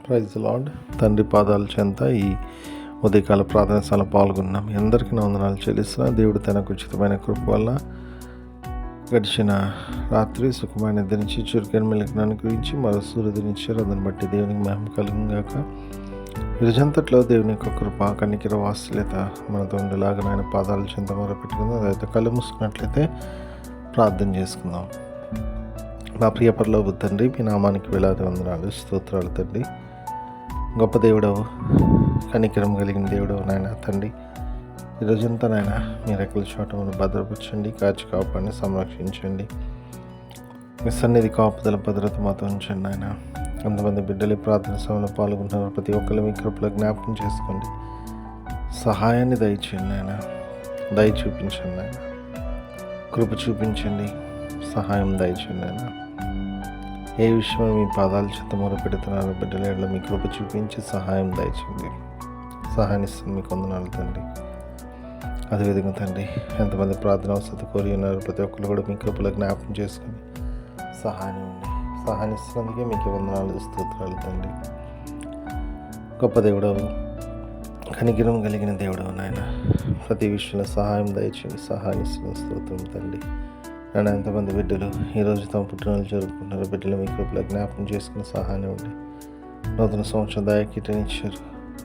Praise lord. తండ్రి పాదాల చెంత ఈ ఉదయకాల ప్రార్థన స్థలం పాల్గొన్నాం. అందరికీ నా వందనాలు చెల్లిస్తున్నా. దేవుడు తనకు ఉచితమైన కృప వల్ల గడిచిన రాత్రి సుఖమైన నిద్రించి చురుకైన మెలకును అనుగ్రహించి మరో సూర్యుదినిచ్చారు. అందుని బట్టి దేవునికి మహిమ కలుగుగాక. రోజంతట్లో దేవుని యొక్క కృప కనికిర వాత్సల్యత మనతో ఉండేలాగా ఆయన పాదాల చెంత మొరపెట్టుకుందాం. అదైతే కళ్ళు మూసుకున్నట్లయితే ప్రార్థన చేసుకుందాం. మా ప్రియ పరలోక తండ్రి, మీ నామానికి వేలాది వందనాలు, స్తోత్రాలు తండ్రి. గొప్ప దేవుడవు, కనికరం కలిగిన దేవుడవు నాయన తండ్రి. ఈరోజంతా నాయన మీ రెక్కల చోటను భద్రపరచండి, కాచి కాపాడిని సంరక్షించండి. మీ సన్నిధి కాపుదల భద్రత మాతో ఉంచండి నాయన. కొంతమంది బిడ్డలు ప్రార్థన సమయంలో పాల్గొంటున్నారు. ప్రతి ఒక్కరు మీ కృపలో జ్ఞాపకం చేసుకోండి, సహాయాన్ని దయచేయండి నాయన. దయ చూపించండి నాయన, కృప చూపించండి, సహాయం దయచేయండి నాయన. ఏ విషయమో మీ పాదాల చేత మొరపెడుతున్నారు బిడ్డల మీ కృప చూపించి సహాయం దయచేయండి. సహాయాన్ని ఇస్తుంది మీకు వందనాలు తండ్రి. అదేవిధంగా తండ్రి, ఎంతమంది ప్రార్థన అవసరం కోరి ఉన్నారు, ప్రతి ఒక్కరు కూడా మీ కృపలో జ్ఞాపకం చేసుకుని సహాయాన్ని ఇస్తున్నందుకే మీకు వందనాలు, స్తోత్రాలు తండ్రి. గొప్ప దేవుడవు, కనికరం కలిగిన దేవుడవు నాయన. ప్రతి విషయంలో సహాయం దయచేయండి, సహాయాన్ని ఇస్తున్న స్తోత్రం తండ్రి. నేను ఎంతమంది బిడ్డలు ఈరోజు తమ పుట్టినరోజు జరుపుకుంటున్నారు. బిడ్డలు మీ కృపలో జ్ఞాపకం చేసుకుని సహాయం ఉండి నూతన సంవత్సరం దయకీటనిచ్చారు.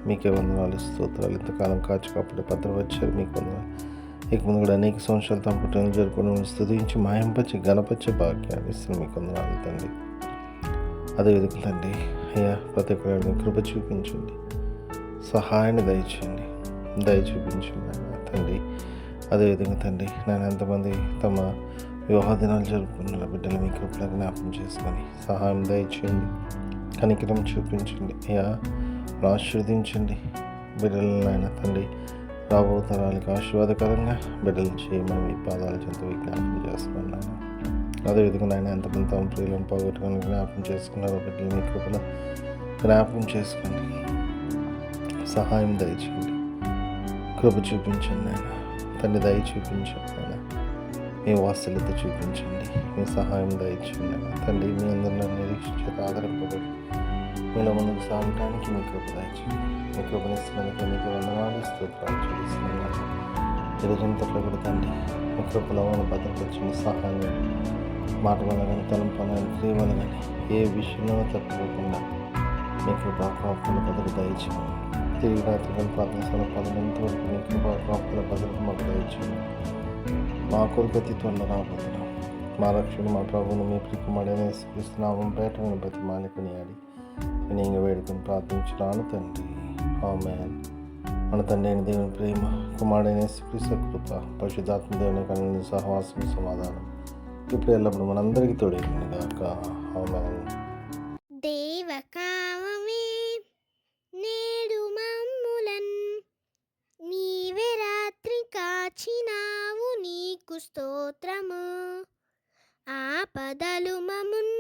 మీకే వందనాలు, స్తోత్రాలు. ఇంతకాలం కాచి కాపాడే భద్రపరిచారు, మీకు వందనాలు. ఇక ముందు కూడా అనేక సంవత్సరాలు తమ పుట్టినరోజు జరుపుకుని స్తుతించి మాయంపచ్చి గణపచ్చే భాగ్యాన్ని ఇస్తుంది, మీకు వందనాలు తండ్రి. అదేవిధంగా తండ్రి అయ్యా, ప్రతి ఒక్కరు మీ కృప చూపించండి, సహాయాన్ని దయచేయండి, దయ చూపించండి తండ్రి. అదేవిధంగా తండ్రి, నేను ఎంతమంది తమ వివాహ దినాలు జరుపుకున్న బిడ్డలు మీ కృపలో జ్ఞాపకం చేసుకొని సహాయం దయచేయండి, కనికరం చూపించండి అయ్యా. ఆశీర్వదించండి బిడ్డలను ఆయన తండ్రి. రాబో తరాలకు ఆశీర్వాదకరంగా బిడ్డలు చేయమని మీ పాదాల చెంత విజ్ఞాపం చేసుకున్నాను. అదేవిధంగా ఆయన ఎంతమంది తమ ప్రియులను పోగొట్టుకొని జ్ఞాపకం చేసుకున్నారో బిడ్డలు మీ కృపలో జ్ఞాపకం చేసుకోండి, సహాయం దయచేయండి, కృప చూపించండి ఆయన తండ్రి. దయ చూపించండి ఆయన, మీ వాత్సల్యత చూపించండి, మీ సహాయం దయచేయండి తండ్రి. మీ అందరినీ నిరీక్షించక ఆధారపడి మీలో ముందుకు సాగటానికి మీ కృప దయచేయండి. మీ కృపనిస్తున్నందుకు మీకు వందనాలు, స్తోత్రాలు చెల్లిస్తున్నాను. ఈరోజంతట్లో కూడా తండ్రి మీ కృపలో మనం భద్రపరిచిన సహాయం మాట వల్ల కానీ తలంపు వల్ల కానీ క్రియ వల్ల కానీ ఏ విషయంలో తట్టుకోకుండా మీ కృప కాపుల భద్రత దయచేయండి. తిరిగి రాత్రి ప్రార్థన పదనంత వరకు మీ కృప కాపుల భద్రత మాకు దయచేయండి. మా కొరకు త్వరలో రాబోతున్నాం. మా రక్షణ మా ప్రభువును మీ ప్రియకుమారుడైన యేసుక్రీస్తు నామం పేరట నేను బతిమాలి ఆడి నేను ఇంక వేడుకొని ప్రార్థించున్నాను తండ్రి, ఆమేన్. మన తండ్రి అయిన దేవుని ప్రేమ, కుమారుడైన యేసుక్రీస్తు కృప, పరిశుద్ధాత్మ దేవుని కనుక సహవాసం సమాధానం ఇప్పుడు ఎల్లప్పుడు మనందరికీ తోడేయండి గాక, ఆమేన్. దేవకామమే నేడు మమ్ములన్ నీవే రాత్రి కాచినావు, నీకు స్తోత్రము. ఆపదలు మమున్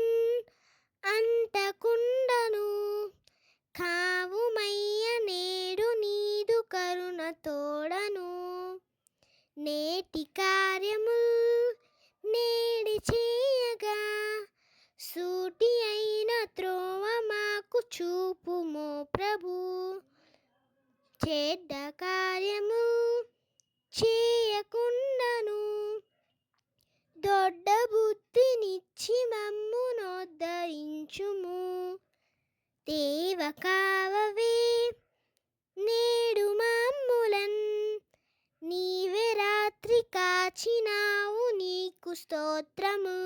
అంటకుండను కావుమయ్య, నేడు నీదు కరుణ తోడను. నేటి కార్యముల్ నేడి చేయగా సూటి అయిన త్రోవ మాకు చూపుమో ప్రభు. చెడ్డ కార్యము చేయకుండాను దొడ్డ బుద్ధినిచ్చి మమ్మునోద్ధరించుము. దేవ కావవే నేడు మమ్ములన్ నీవే రాత్రి కాచినావు, నీకు స్తోత్రము.